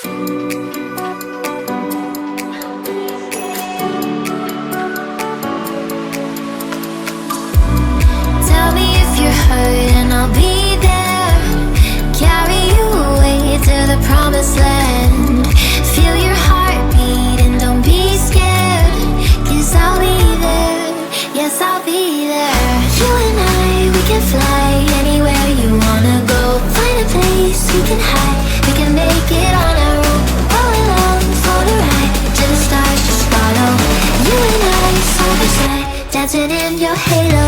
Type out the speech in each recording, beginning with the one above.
Tell me if you're hurt and I'll be there. Carry you away to the promised land. Feel your heartbeat and don't be scared, 'cause I'll be there, yes I'll be there. You and I, we can fly anywhere you wanna go. Find a place we can hide, we can make it on our own. All along for the ride, to the stars just follow. You and I, side by side, dancing in your halo.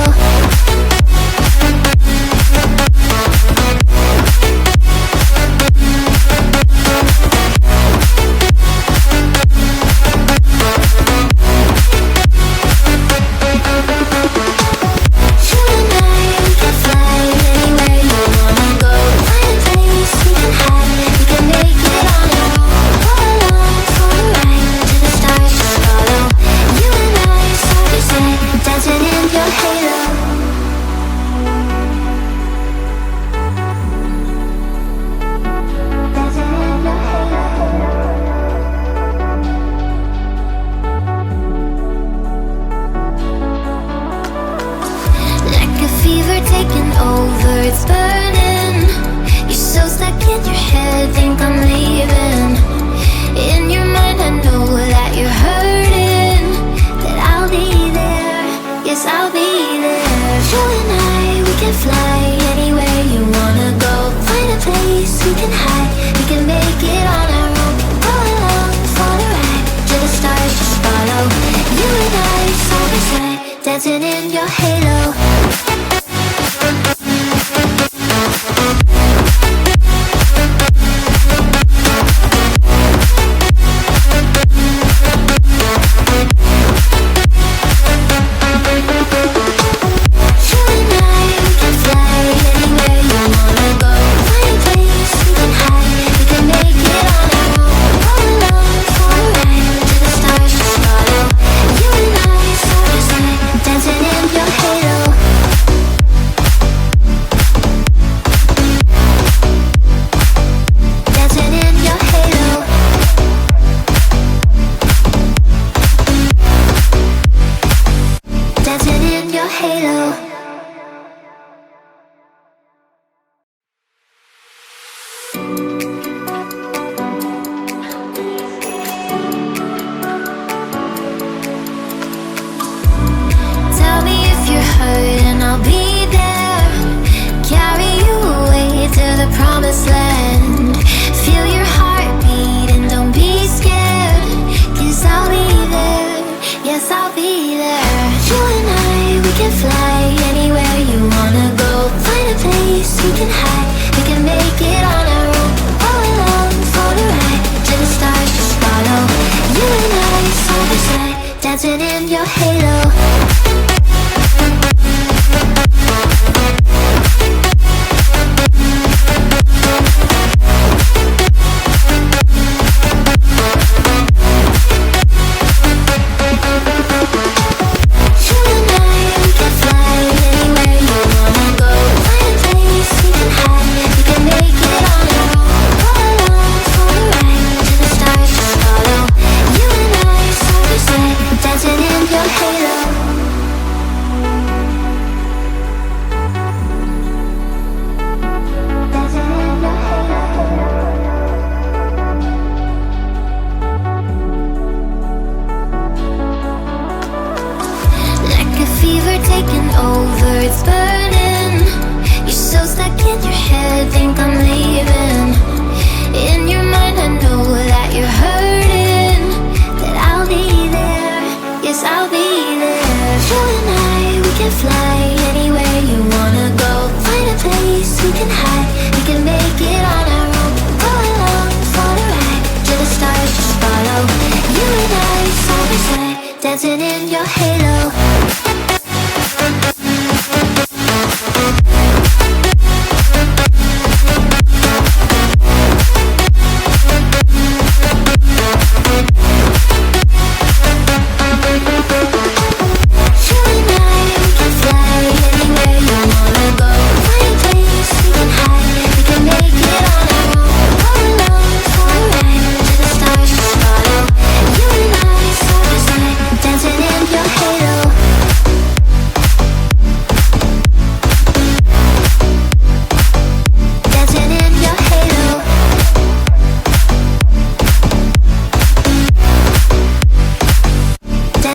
Taking over, it's burning. You're so stuck in your head, think I'm leaving. In your mind I know that you're hurting, that I'll be there, yes I'll be there. You and I, we can fly anywhere you wanna go. Find a place we can hide, we can make it on our own. Go along for the ride, to the stars just follow. You and I, side by side, dancing in your halo. Halo.